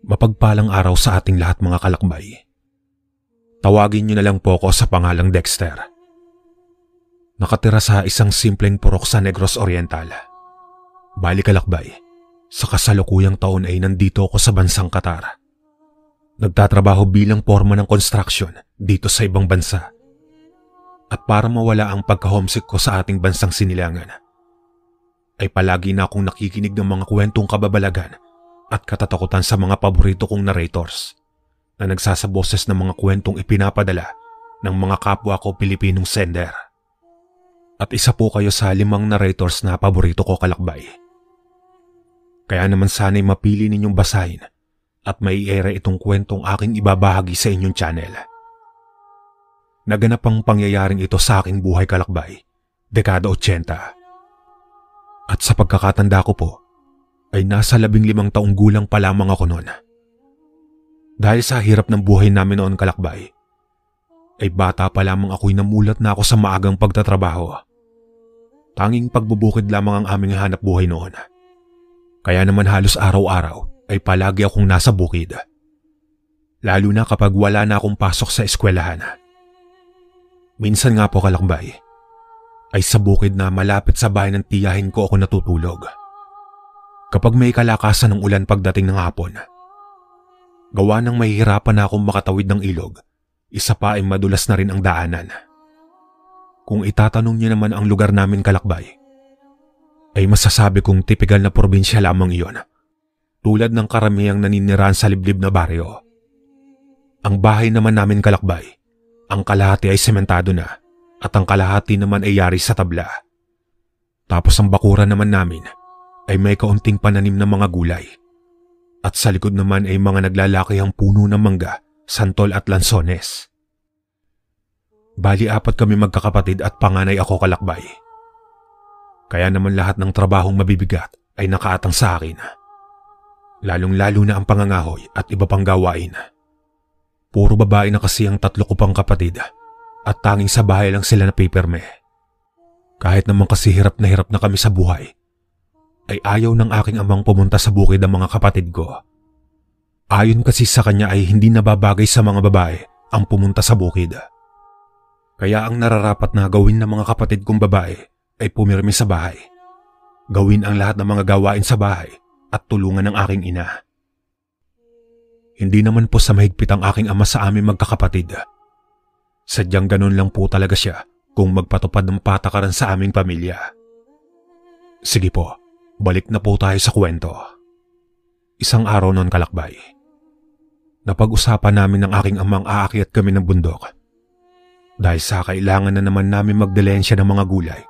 Mapagpalang araw sa ating lahat mga kalakbay. Tawagin niyo na lang po ako sa pangalang Dexter. Nakatira sa isang simpleng purok sa Negros Oriental. Bali kalakbay, sa kasalukuyang taon ay nandito ako sa bansang Qatar. Nagtatrabaho bilang forma ng construction dito sa ibang bansa. At para mawala ang pagka-homesick ko sa ating bansang sinilangan, ay palagi na akong nakikinig ng mga kwentong kababalagan at katatakutan sa mga paborito kong narrators na nagsasaboses ng mga kwentong ipinapadala ng mga kapwa ko Pilipinong sender. At isa po kayo sa 5 narrators na paborito ko kalakbay. Kaya naman sana'y mapili ninyong basahin at maiere itong kwentong aking ibabahagi sa inyong channel. Naganap ang pangyayaring ito sa aking buhay kalakbay, dekada 80. At sa pagkakatanda ko po, ay nasa 15 taong gulang pa lamang ako noon. Dahil sa hirap ng buhay namin noon kalakbay, ay bata pa lamang ako'y namulat na ako sa maagang pagtatrabaho. Tanging pagbubukid lamang ang aming hanap buhay noon. Kaya naman halos araw-araw ay palagi akong nasa bukid. Lalo na kapag wala na akong pasok sa eskwelahan. Minsan nga po kalakbay, ay sa bukid na malapit sa bahay ng tiyahin ko ako natutulog. Kapag may kalakasan ng ulan pagdating ng hapon, gawa ng mahihirapan na akong makatawid ng ilog, isa pa ay madulas na rin ang daanan. Kung itatanong niyo naman ang lugar namin kalakbay, ay masasabi kong tipikal na probinsya lamang iyon, tulad ng karamihang naninirahan sa liblib na baryo. Ang bahay naman namin kalakbay, ang kalahati ay sementado na at ang kalahati naman ay yari sa tabla. Tapos ang bakuran naman namin ay may kaunting pananim ng mga gulay. At sa likod naman ay mga naglalakihang puno ng mangga, santol at lansones. Bali 4 kami magkakapatid at panganay ako kalakbay. Kaya naman lahat ng trabahong mabibigat ay nakaatang sa akin. Lalong-lalo na ang pangangahoy at iba pang gawain. Puro babae na kasi ang 3 ko pang kapatid at tanging sa bahay lang sila napipirme. Kahit naman kasi hirap na kami sa buhay, ay ayaw ng aking amang pumunta sa bukid ang mga kapatid ko. Ayon kasi sa kanya ay hindi nababagay sa mga babae ang pumunta sa bukid. Kaya ang nararapat na gawin ng mga kapatid kong babae ay pumirmi sa bahay. Gawin ang lahat ng mga gawain sa bahay at tulungan ng aking ina. Hindi naman po sa mahigpit ang aking ama sa aming magkakapatid. Sadyang ganun lang po talaga siya kung magpatupad ng patakaran sa aming pamilya. Sige po. Balik na po tayo sa kwento. Isang araw noon kalakbay, napag-usapan namin ng aking amang aakyat kami ng bundok. Dahil sa kailangan na naman namin magdilensya ng mga gulay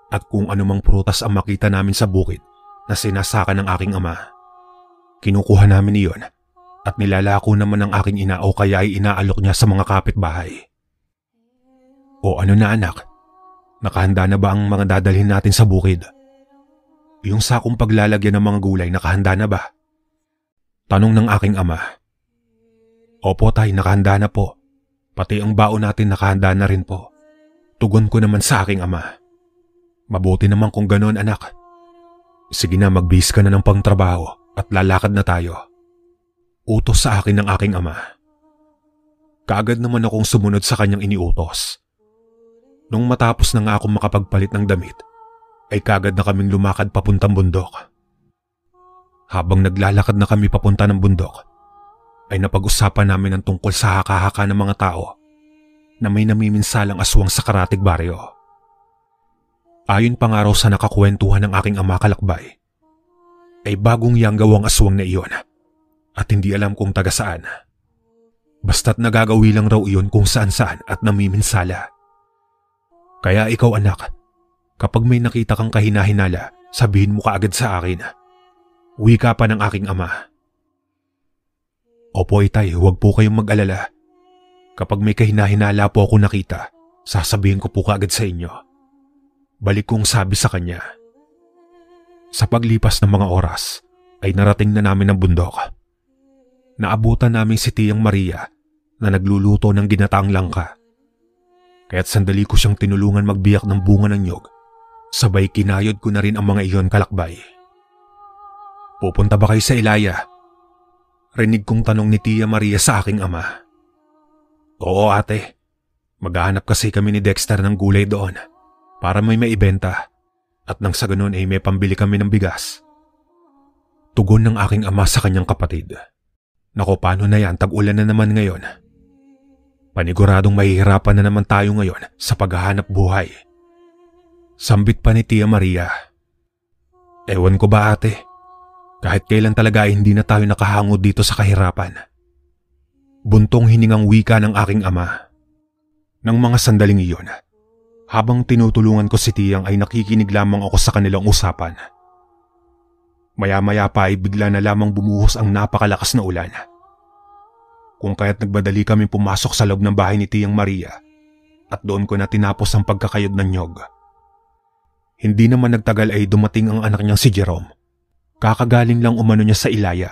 at kung anumang prutas ang makita namin sa bukid na sinasaka ng aking ama. Kinukuha namin iyon at nilalako naman ng aking ina o kaya ay inaalok niya sa mga kapitbahay. O ano na anak, nakahanda na ba ang mga dadalhin natin sa bukid? Yung sakong paglalagyan ng mga gulay nakahanda na ba? Tanong ng aking ama. Opo tay, nakahanda na po. Pati ang baon natin nakahanda na rin po. Tugon ko naman sa aking ama. Mabuti naman kung ganoon anak. Sige na, magbihis ka na ng pangtrabaho at lalakad na tayo. Utos sa akin ng aking ama. Kaagad naman akong sumunod sa kanyang iniutos. Nung matapos na nga akong makapagpalit ng damit, ay kagad na kaming lumakad papuntang bundok. Habang naglalakad na kami papunta ng bundok, ay napag-usapan namin ang tungkol sa haka-haka ng mga tao na may namiminsalang aswang sa Karatig Baryo. Ayon pa nga raw sa nakakwentuhan ng aking ama kalakbay, ay bagong yanggawang aswang na iyon at hindi alam kung taga saan. Basta't nagagawi lang raw iyon kung saan-saan at namiminsala. Kaya ikaw anak, kapag may nakita kang kahinahinala, sabihin mo kaagad sa akin. Wika pa ng aking ama. Opo itay, huwag po kayong mag-alala. Kapag may kahinahinala po ako nakita, sasabihin ko po kaagad sa inyo. Balik kong sabi sa kanya. Sa paglipas ng mga oras, ay narating na namin ang bundok. Naabutan namin si Tiyang Maria na nagluluto ng ginataang langka. Kaya't sandali ko siyang tinulungan magbiyak ng bunga ng nyog. Sabay kinayod ko na rin ang mga iyon kalakbay. Pupunta ba kayo sa Ilaya? Rinig kong tanong ni Tia Maria sa aking ama. Oo ate, maghahanap kasi kami ni Dexter ng gulay doon para may maibenta at nang sa ganun ay may pambili kami ng bigas. Tugon ng aking ama sa kanyang kapatid. Nako, paano na yan, tag-ulan na naman ngayon. Paniguradong mahihirapan na naman tayo ngayon sa paghahanap buhay. Sambit pa ni Tia Maria. Ewan ko ba ate, kahit kailan talaga ay hindi na tayo nakahangod dito sa kahirapan. Buntong hiningang wika ng aking ama. Nang mga sandaling iyon, habang tinutulungan ko si Tiyang ay nakikinig lamang ako sa kanilang usapan. Maya-maya pa ay bigla na lamang bumuhos ang napakalakas na ulan. Kung kaya't nagbadali kami pumasok sa loob ng bahay ni Tiyang Maria at doon ko na tinapos ang pagkakayod ng nyog. Hindi naman nagtagal ay dumating ang anak niyang si Jerome. Kakagaling lang umano niya sa Ilaya.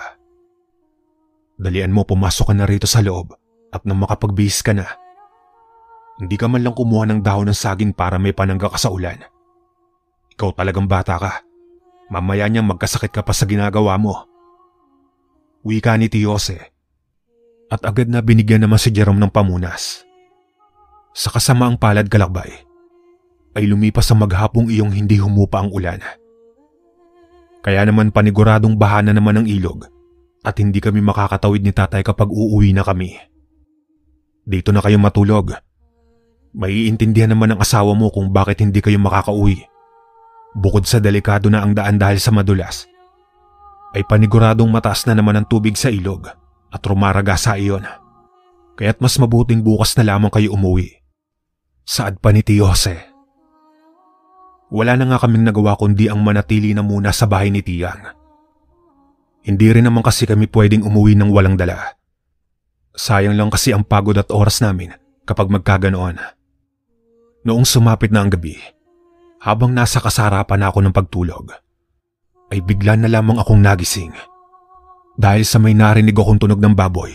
Dalian mo, pumasok ka na rito sa loob at nang makapagbihis ka na. Hindi ka man lang kumuha ng dahon ng saging para may panangga ka sa ulan. Ikaw talagang bata ka. Mamaya niyang magkasakit ka pa sa ginagawa mo. Wika ni Tiyose. At agad na binigyan naman si Jerome ng pamunas. Sa kasamaang palad kalakbay, ay lumipas ang maghapong iyong hindi humupa ang ulan. Kaya naman paniguradong baha na naman ang ilog at hindi kami makakatawid ni tatay kapag uuwi na kami. Dito na kayo matulog. Maiintindihan naman ng asawa mo kung bakit hindi kayo makakauwi. Bukod sa delikado na ang daan dahil sa madulas, ay paniguradong mataas na naman ang tubig sa ilog at rumaraga sa iyon. Kaya't mas mabuting bukas na lamang kayo umuwi. Saad pa ni Tio Jose. Wala na nga kaming nagawa kundi ang manatili na muna sa bahay ni Tiyang. Hindi rin naman kasi kami pwedeng umuwi ng walang dala. Sayang lang kasi ang pagod at oras namin kapag magkaganoon. Noong sumapit na ang gabi, habang nasa kasarapan ako ng pagtulog, ay bigla na lamang akong nagising. Dahil sa may narinig akong tunog ng baboy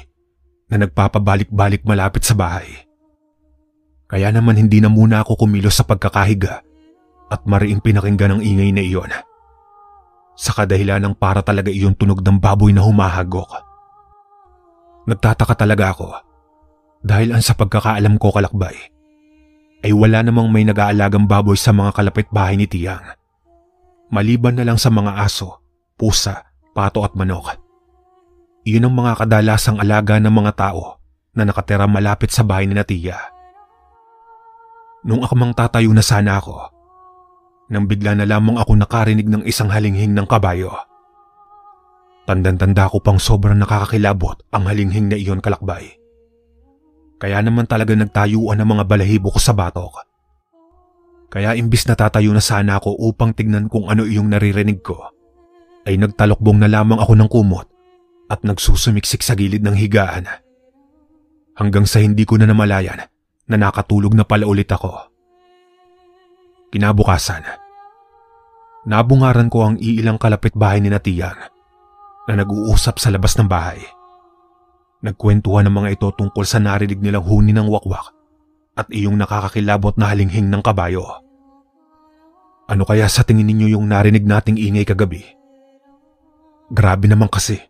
na nagpapabalik-balik malapit sa bahay. Kaya naman hindi na muna ako kumilos sa pagkakahiga at mariing pinakinggan ang ingay na iyon. Sa kadahilan ng para talaga iyon tunog ng baboy na humahagok. Nagtataka talaga ako dahil ang sa pagkakaalam ko kalakbay, ay wala namang may nag-aalagang baboy sa mga kalapit bahay ni Tiyang. Maliban na lang sa mga aso, pusa, pato at manok. Iyon ang mga kadalasang alaga ng mga tao na nakatira malapit sa bahay ni Tiya. Nung akamang tatayo na sana ako, nang bigla na lamang ako nakarinig ng isang halinghing ng kabayo. Tandang-tanda ko pang sobrang nakakakilabot ang halinghing na iyon kalakbay. Kaya naman talaga nagtayuan ang mga balahibo ko sa batok. Kaya imbis na tatayo na sana ako upang tignan kung ano iyong naririnig ko, ay nagtalokbong na lamang ako ng kumot at nagsusumiksik sa gilid ng higaan. Hanggang sa hindi ko na namalayan na nakatulog na pala ulit ako. Kinabukasan, nabungaran ko ang iilang kalapit bahay ni Tiyang na nag-uusap sa labas ng bahay. Nagkwentuhan ng mga ito tungkol sa narinig nilang huni ng wakwak at iyong nakakakilabot na halinghing ng kabayo. Ano kaya sa tingin ninyo yung narinig nating ingay kagabi? Grabe naman kasi.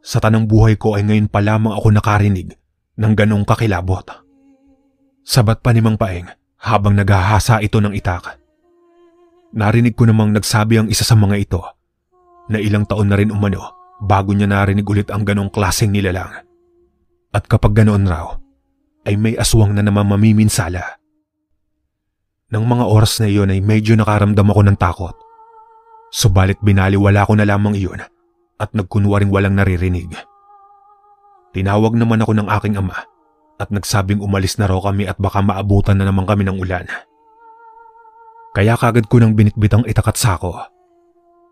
Sa tanang buhay ko ay ngayon pa lamang ako nakarinig ng ganong kakilabot. Sabat pa ni Mang Paeng habang naghahasa ito ng itak. Narinig ko namang nagsabi ang isa sa mga ito na ilang taon na rin umano bago niya narinig ulit ang ganong klaseng nilalang. At kapag ganoon raw, ay may aswang na naman mamiminsala. Nang mga oras na iyon ay medyo nakaramdam ako ng takot. Subalit binaliwala ko na lamang iyon at nagkunwaring walang naririnig. Tinawag naman ako ng aking ama at nagsabing umalis na raw kami at baka maabutan na naman kami ng ulan. Kaya kagad ko nang binitbitang itak at sako.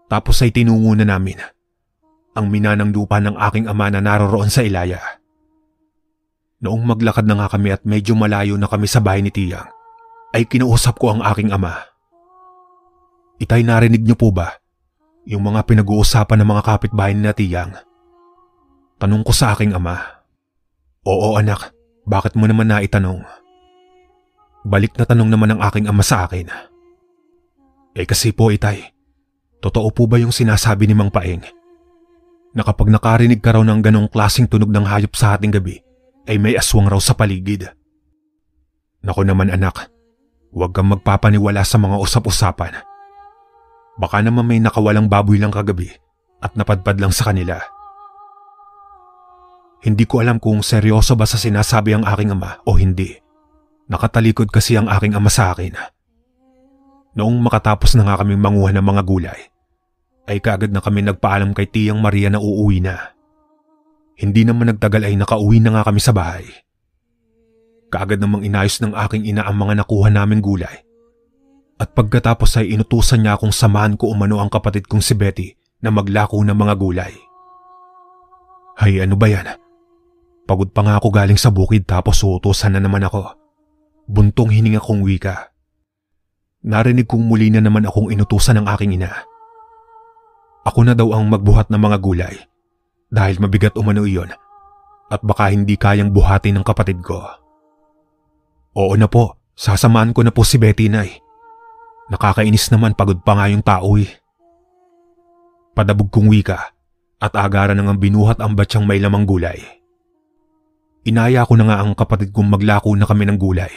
Tapos ay tinungo na namin ang minanang lupa ng aking ama na naroroon sa Ilaya. Noong maglakad na nga kami at medyo malayo na kami sa bahay ni Tiyang, ay kinausap ko ang aking ama. Itay, narinig niyo po ba yung mga pinag-uusapan ng mga kapitbahay ni Tiyang? Tanong ko sa aking ama. Oo anak, bakit mo naman naitanong? Balik na tanong naman ng aking ama sa akin. Kasi po itay, totoo po ba yung sinasabi ni Mang Paeng na kapag nakarinig ka raw ng ganong klaseng tunog ng hayop sa ating gabi, ay may aswang raw sa paligid. Naku naman anak, huwag kang magpapaniwala sa mga usap-usapan. Baka naman may nakawalang baboy lang kagabi at napadpad lang sa kanila. Hindi ko alam kung seryoso ba sa sinasabi ang aking ama o hindi. Nakatalikod kasi ang aking ama sa akin. Noong makatapos na nga kaming manguha ng mga gulay, ay kaagad na kami nagpaalam kay Tiyang Maria na uuwi na. Hindi naman nagtagal ay nakauwi na nga kami sa bahay. Kaagad namang inayos ng aking ina ang mga nakuha naming gulay. At pagkatapos ay inutusan niya akong samahan ko umano ang kapatid kong si Betty na maglako ng mga gulay. Hay ano ba yan? Pagod pa nga ako galing sa bukid tapos uutusan na naman ako. Buntong hininga kong wika. Narinig kong muli na naman akong inutusan ng aking ina. Ako na daw ang magbuhat ng mga gulay dahil mabigat umano iyon at baka hindi kayang buhatin ng kapatid ko. Oo na po, sasamahan ko na po si Betty, Nay. Nakakainis naman, pagod pa nga yung tao eh. Padabog kong wika at agaran nang binuhat ang batsyang may lamang gulay. Inaya ko na nga ang kapatid kong maglako na kami ng gulay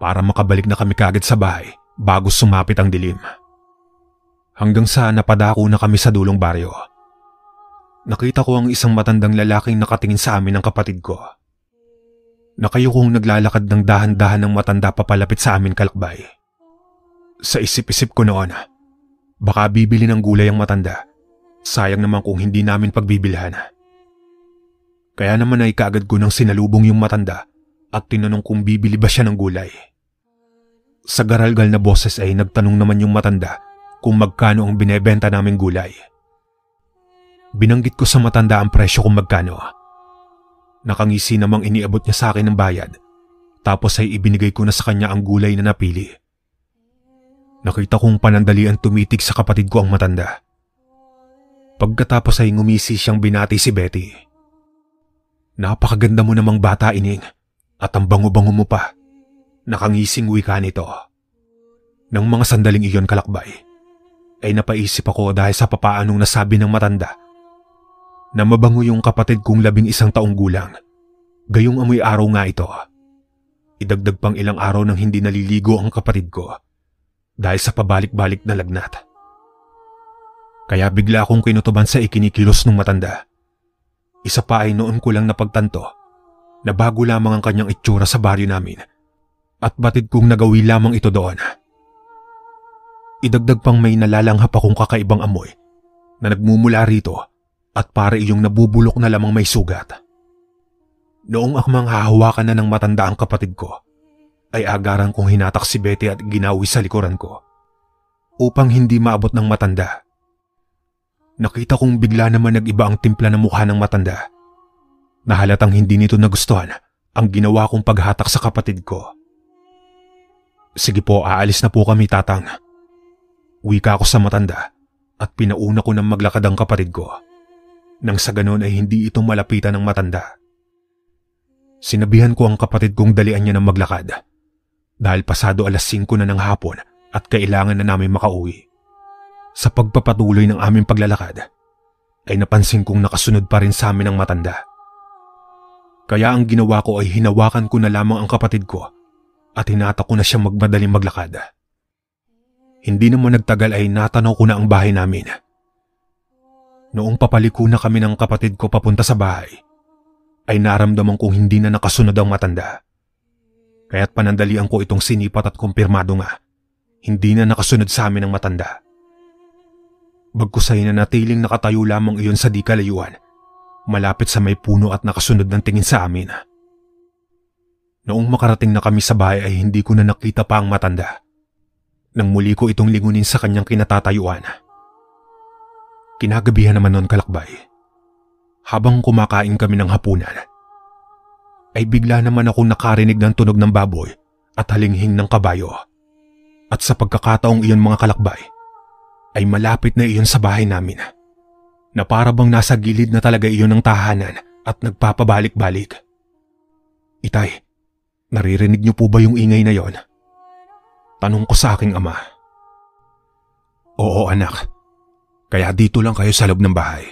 para makabalik na kami kaagad sa bahay bago sumapit ang dilim. Hanggang sa napadako na kami sa dulong baryo. Nakita ko ang isang matandang lalaking nakatingin sa amin ng kapatid ko. Nakayukong naglalakad ng dahan-dahan ng matanda papalapit sa amin kalakbay. Sa isip-isip ko noon, baka bibili ng gulay ang matanda. Sayang naman kung hindi namin pagbibilhan. Kaya naman ay kaagad ko nang sinalubong yung matanda at tinanong kung bibili ba siya ng gulay. Sa garalgal na boses ay nagtanong naman yung matanda kung magkano ang binebenta naming gulay. Binanggit ko sa matanda ang presyo kung magkano. Nakangisi namang iniabot niya sa akin ng bayad, tapos ay ibinigay ko na sa kanya ang gulay na napili. Nakita kong panandalian tumitig sa kapatid ko ang matanda. Pagkatapos ay ngumisi siyang binati si Betty. Napakaganda mo namang bata, Ining, at ang bango-bango mo pa. Nakangising wika nito. Nang mga sandaling iyon kalakbay, ay napaisip ako dahil sa papaanong nasabi ng matanda na mabango yung kapatid kong 11 taong gulang. Gayong amoy araw nga ito. Idagdag pang ilang araw nang hindi naliligo ang kapatid ko dahil sa pabalik-balik na lagnat. Kaya bigla akong kinutuban sa ikinikilos ng matanda. Isa pa ay noon ko lang napagtanto na bago lamang ang kanyang itsura sa baryo namin at batid kong nagawi lamang ito doon. Idagdag pang may nalalanghap akong kakaibang amoy na nagmumula rito at para iyong nabubulok na lamang may sugat. Noong akmang hahawakan na ng matanda ang kapatid ko, ay agaran kong hinatak si Betty at ginawi sa likuran ko upang hindi maabot ng matanda. Nakita kong bigla naman nag-iba ang timpla ng mukha ng matanda. Nahalatang hindi nito nagustuhan ang ginawa kong paghatak sa kapatid ko. Sige po, aalis na po kami, tatang. Wika ako sa matanda at pinauna ko ng maglakad ang kapatid ko. Nang sa ganon ay hindi ito malapitan ng matanda. Sinabihan ko ang kapatid kong dalian niya ng maglakad dahil pasado 5:00 na ng hapon at kailangan na namin makauwi. Sa pagpapatuloy ng aming paglalakad, ay napansin kong nakasunod pa rin sa amin ang matanda. Kaya ang ginawa ko ay hinawakan ko na lamang ang kapatid ko at hinatak ko na siyang magmadaling maglakad. Hindi naman nagtagal ay natanaw ko na ang bahay namin. Noong papaliko na kami ng kapatid ko papunta sa bahay, ay naramdaman kong hindi na nakasunod ang matanda. Kaya't panandalian ko itong sinipat at kumpirmado nga, hindi na nakasunod sa amin ang matanda. Bagkus ay nanatiling nakatayo lamang iyon sa di kalayuan, malapit sa may puno at nakasunod ng tingin sa amin. Noong makarating na kami sa bahay ay hindi ko na nakita pa ang matanda. Nang muli ko itong lingunin sa kanyang kinatatayuan. Kinagabihan naman noon kalakbay. Habang kumakain kami ng hapunan, ay bigla naman akong nakarinig ng tunog ng baboy at halinghing ng kabayo. At sa pagkakataong iyon mga kalakbay, ay malapit na iyon sa bahay namin. Na para bang nasa gilid na talaga iyon ng tahanan at nagpapabalik-balik. Itay, naririnig niyo po ba yung ingay na yon? Tanong ko sa aking ama. Oo anak, kaya dito lang kayo sa loob ng bahay.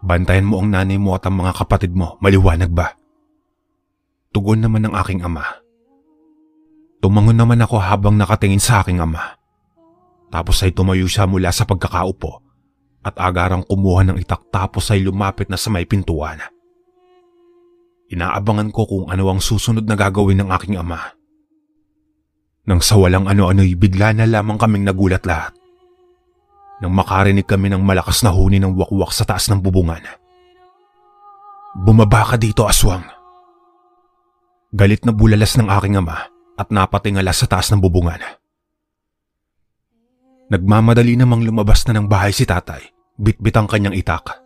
Bantayan mo ang nanay mo at ang mga kapatid mo, maliwanag ba? Tugon naman ng aking ama. Tumangon naman ako habang nakatingin sa aking ama. Tapos ay tumayo siya mula sa pagkakaupo at agarang kumuha ng itak tapos ay lumapit na sa may pintuan. Inaabangan ko kung ano ang susunod na gagawin ng aking ama. Nang sa walang ano-ano'y bigla na lamang kaming nagulat lahat. Nang makarinig kami ng malakas na huni ng wakwak sa taas ng bubungan. Bumaba ka dito, aswang! Galit na bulalas ng aking ama at napatingala sa taas ng bubungan. Nagmamadali namang lumabas na ng bahay si tatay, bitbit ang kanyang itak.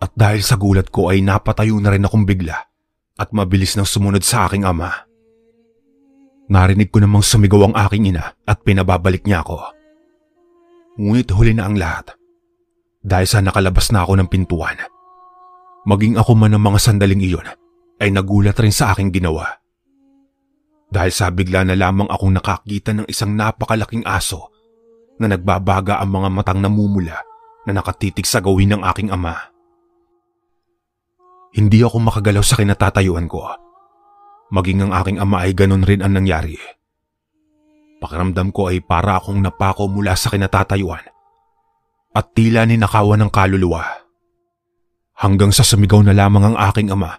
At dahil sa gulat ko ay napatayo na rin akong bigla at mabilis nang sumunod sa aking ama. Narinig ko namang sumigaw ang aking ina at pinababalik niya ako. Ngunit huli na ang lahat. Dahil sa nakalabas na ako ng pintuan. Maging ako man ng mga sandaling iyon ay nagulat rin sa aking ginawa. Dahil sa bigla na lamang akong nakakita ng isang napakalaking aso na nagbabaga ang mga matang namumula na nakatitig sa gawin ng aking ama. Hindi ako makagalaw sa kinatatayuan ko. Maging ang aking ama ay ganun rin ang nangyari. Pakiramdam ko ay para akong napako mula sa kinatatayuan at tila ninakawan ng kaluluwa. Hanggang sa sumigaw na lamang ang aking ama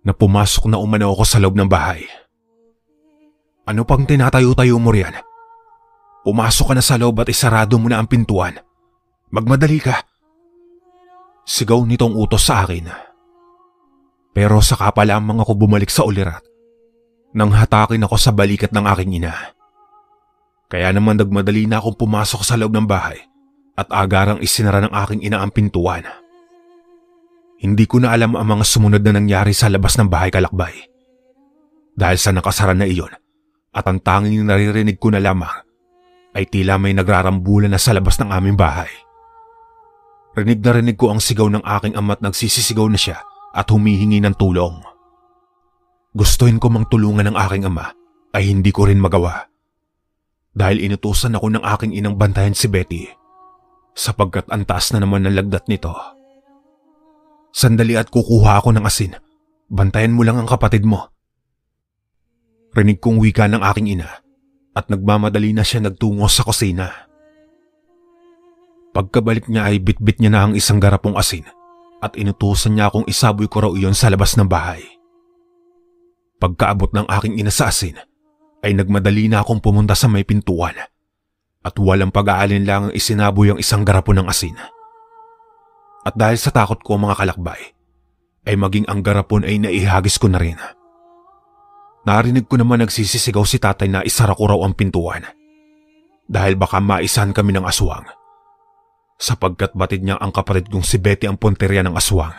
na pumasok na umano ako sa loob ng bahay. Ano pang tinatayo-tayo mo riyan? Pumasok ka na sa loob at isarado mo na ang pintuan. Magmadali ka. Sigaw nitong utos sa akin. Pero saka pa lamang ako bumalik sa ulirat nang hatakin ako sa balikat ng aking ina. Kaya naman nagmadali na akong pumasok sa loob ng bahay at agarang isinara ng aking ina ang pintuan. Hindi ko na alam ang mga sumunod na nangyari sa labas ng bahay, kalakbay. Dahil sa nakasara na iyon at ang tanging naririnig ko na lamang ay tila may nagrarambulan na sa labas ng aming bahay. Rinig na rinig ko ang sigaw ng aking ama at nagsisisigaw na siya at humihingi ng tulong. Gustuin ko mang tulungan ng aking ama ay hindi ko rin magawa. Dahil inutusan ako ng aking inang bantayan si Betty sapagkat ang taas na naman ng lagdat nito. Sandali at kukuha ako ng asin. Bantayan mo lang ang kapatid mo. Rinig kong wika ng aking ina at nagmamadali na siya nagtungo sa kusina. Pagkabalik niya ay bitbit niya na ang isang garapong asin at inutusan niya akong isaboy ko raw iyon sa labas ng bahay. Pagkaabot ng aking ina sa asin, ay nagmadali na akong pumunta sa may pintuan at walang pag-aalinlangang isinaboy ang isang garapon ng asin. At dahil sa takot ko mga kalakbay, ay maging ang garapon ay naihagis ko na rin. Narinig ko naman nagsisisigaw si tatay na isara ko raw ang pintuan dahil baka maisahan kami ng aswang. Sapagkat batid niya ang kapatid kong si Betty ang punteriya ng aswang.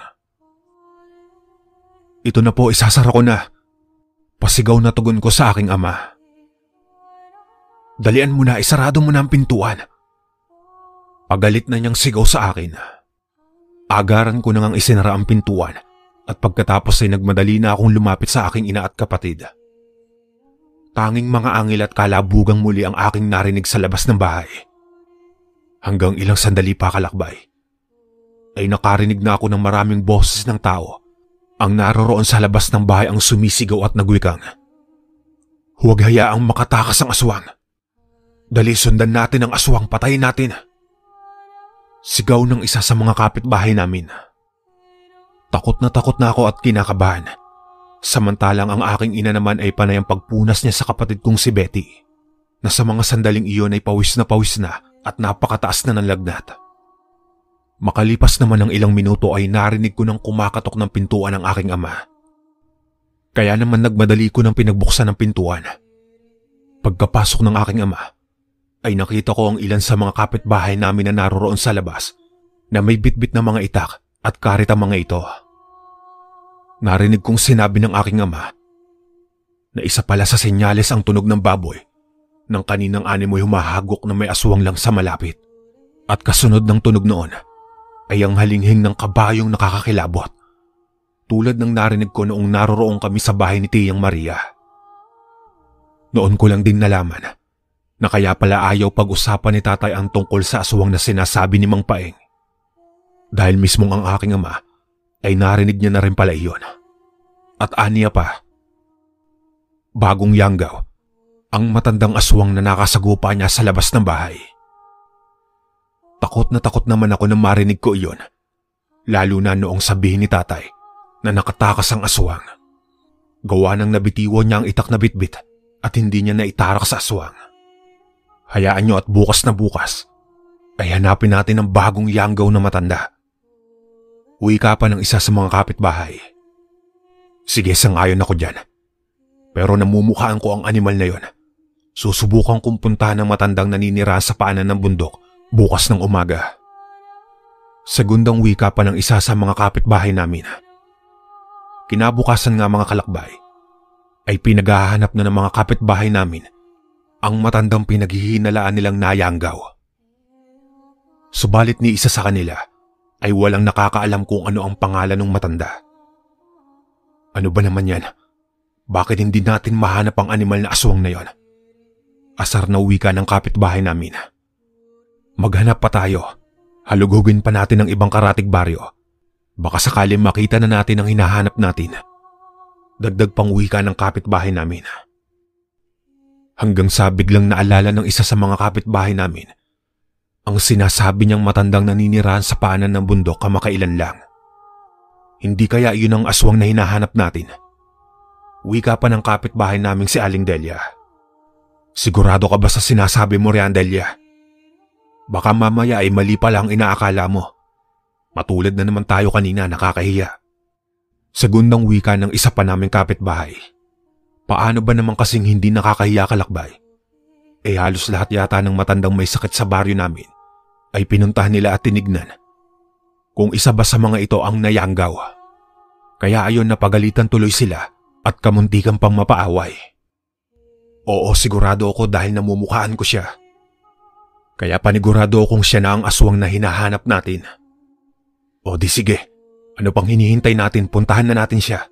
Ito na po, isasara ko na. Pasigaw na tugon ko sa aking ama. Dalian mo na, isarado mo na ang pintuan. Pagalit na niyang sigaw sa akin. Agaran ko na ngang isinara ang pintuan at pagkatapos ay nagmadali na akong lumapit sa aking ina at kapatid. Tanging mga angil at kalabugang muli ang aking narinig sa labas ng bahay. Hanggang ilang sandali pa, kalakbay, ay nakarinig na ako ng maraming boses ng tao ang naroroon sa labas ng bahay ang sumisigaw at nagwikang, "Huwag hayaang makatakas ang aswang. Dali, sundan natin ang aswang, patayin natin." Sigaw ng isa sa mga kapitbahay namin. Takot na ako at kinakabahan. Samantalang ang aking ina naman ay panay ang pagpunas niya sa kapatid kong si Betty, na sa mga sandaling iyon ay pawis na at napakataas na ng lagnat. Makalipas naman ng ilang minuto ay narinig ko ng kumakatok ng pintuan ng aking ama. Kaya naman nagmadali ko ng pinagbuksan ng pintuan. Pagkapasok ng aking ama, ay nakita ko ang ilan sa mga kapitbahay namin na naroroon sa labas na may bitbit na mga itak at karit ang mga ito. Narinig kong sinabi ng aking ama na isa pala sa senyales ang tunog ng baboy nang kaninang animoy humahagok na may aswang lang sa malapit. At kasunod ng tunog noon ay ang halinghing ng kabayong nakakakilabot, tulad ng narinig ko noong naroroon kami sa bahay ni Tiyang Maria. Noon ko lang din nalaman na kaya pala ayaw pag-usapan ni tatay ang tungkol sa aswang na sinasabi ni Mang Paeng. dahil mismong ang aking ama ay narinig niya na rin pala iyon. At aniya pa, bagong yanggaw ang matandang aswang na nakasagupa niya sa labas ng bahay. Takot naman ako nang marinig ko iyon, lalo na noong sabihin ni tatay na nakatakas ang aswang. Gawa ng nabitiwan niya ang itak na bitbit at hindi niya naitarak sa aswang. Hayaan niyo at bukas na bukas ay hanapin natin ang bagong yanggaw na matanda. Wika pa ng isa sa mga kapitbahay. Sige, sangayon ako dyan. Pero namumukhaan ko ang animal na yon. Susubukan kong puntahan ng matandang naninira sa paanan ng bundok bukas ng umaga. Segundang wika pa ng isa sa mga kapitbahay namin. Kinabukasan nga mga kalakbay, ay pinaghahanap na ng mga kapitbahay namin ang matandang pinaghihinalaan nilang nayanggaw. Subalit ni isa sa kanila ay walang nakakaalam kung ano ang pangalan ng matanda. Ano ba naman yan? Bakit hindi natin mahanap ang animal na aswang na yon? Asar na wika ng kapitbahay namin. Maghanap pa tayo. Halugugin pa natin ang ibang karatig baryo. Baka sakaling makita na natin ang hinahanap natin. Dagdag pang wika ng kapitbahay namin. Hanggang sa biglang naalala ng isa sa mga kapitbahay namin ang sinasabi niyang matandang naninirahan sa paanan ng bundok kamakailan lang. Hindi kaya iyon ang aswang na hinahanap natin? Wika pa ng kapitbahay naming si Aling Delia. Sigurado ka ba sa sinasabi mo, Rian Delia? Baka mamaya ay mali pala ang inaakala mo. Matulad na naman tayo kanina, nakakahiya. Segundang wika ng isa pa naming kapitbahay. Paano ba naman kasing hindi nakakahiya, kalakbay? Halos lahat yata ng matandang may sakit sa baryo namin ay pinuntahan nila at tinignan kung isa ba sa mga ito ang nayanggaw. Kaya ayon napagalitan tuloy sila at kamuntikan pang mapaaway. Oo, sigurado ako dahil namumukhaan ko siya. Kaya panigurado akong siya na ang aswang na hinahanap natin. O di sige, ano pang hinihintay natin, puntahan na natin siya.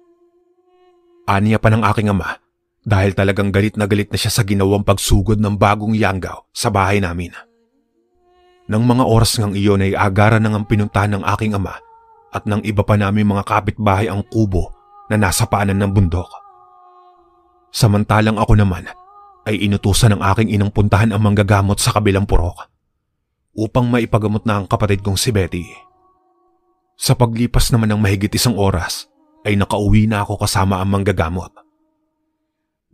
Aniya pa ng aking ama dahil talagang galit na siya sa ginawang pagsugod ng bagong yanggaw sa bahay namin. Nang mga oras ngang iyon ay agaran nang ang pinuntahan ng aking ama at ng iba pa namin mga kapitbahay ang kubo na nasa paanan ng bundok. Samantalang ako naman ay inutusan ng aking inang puntahan ang manggagamot sa kabilang purok upang maipagamot na ang kapatid kong si Betty. Sa paglipas naman ng mahigit 1 oras ay nakauwi na ako kasama ang manggagamot.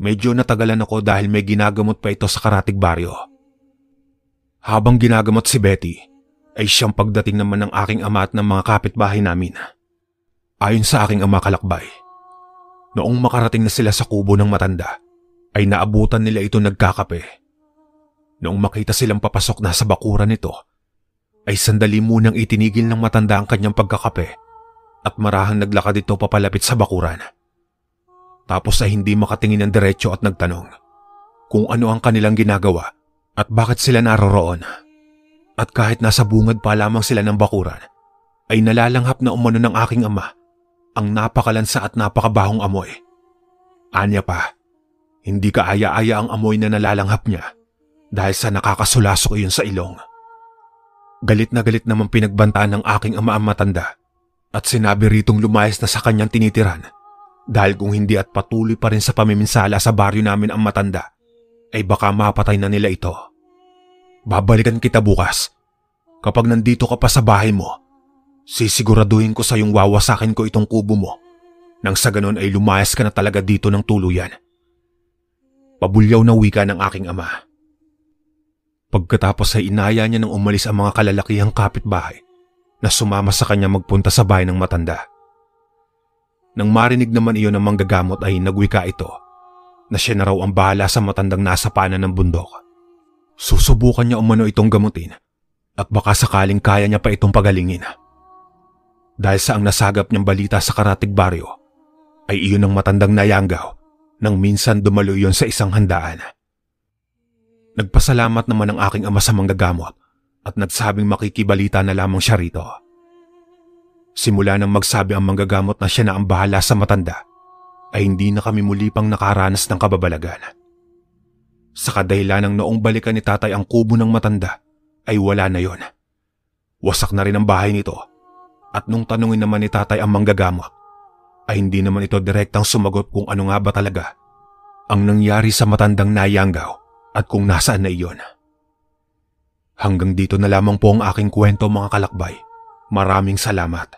Medyo natagalan ako dahil may ginagamot pa ito sa karatig baryo. Habang ginagamot si Betty ay siyang pagdating naman ng aking ama at ng mga kapitbahay namin. Ayon sa aking ama, kalakbay, noong makarating na sila sa kubo ng matanda ay naabutan nila ito nagkakape. Noong makita silang papasok na sa bakuran nito, ay sandali munang itinigil ng matanda ang kanyang pagkakape at marahang naglakad ito papalapit sa bakuran. Tapos ay hindi makatingin ng diretso at nagtanong kung ano ang kanilang ginagawa at bakit sila naroroon. At kahit nasa bungad pa lamang sila ng bakuran, ay nalalanghap na umano ng aking ama ang napakalansa at napakabahong amoy. Anya pa, hindi kaaya-aya ang amoy na nalalanghap niya dahil sa nakakasulasok iyon sa ilong. Galit na galit naman pinagbantaan ng aking ama ang matanda at sinabi ritong lumayas na sa kanyang tinitiran dahil kung hindi at patuloy pa rin sa pamiminsala sa baryo namin ang matanda ay baka mapatay na nila ito. Babalikan kita bukas. Kapag nandito ka pa sa bahay mo, sisiguraduhin ko sa iyong wawasakin ko itong kubo mo nang sa ganon ay lumayas ka na talaga dito ng tuluyan. Pabulyaw na wika ng aking ama. Pagkatapos ay inaya niya nang umalis ang mga kalalakihang kapitbahay na sumama sa kanya magpunta sa bahay ng matanda. Nang marinig naman iyon ng manggagamot ay nagwika ito na siya na raw ang bahala sa matandang nasa paanan ng bundok. Susubukan niya umano itong gamutin at baka sakaling kaya niya pa itong pagalingin. Dahil sa ang nasagap niyang balita sa karatig baryo ay iyon ang matandang nayanggaw nang minsan dumalo iyon sa isang handaan. Nagpasalamat naman ang aking ama sa manggagamot at nagsabing makikibalita na lamang siya rito. Simula nang magsabi ang manggagamot na siya na ang bahala sa matanda, ay hindi na kami muli pang nakaranas ng kababalagan. Sa kadahilan ng noong balikan ni tatay ang kubo ng matanda, ay wala na yon. Wasak na rin ang bahay nito At nung tanungin naman ni tatay ang manggagamot, ay hindi naman ito direktang sumagot kung ano nga ba talaga ang nangyari sa matandang Nayanggaw at kung nasaan na iyon. Hanggang dito na lamang po ang aking kwento mga kalakbay. Maraming salamat.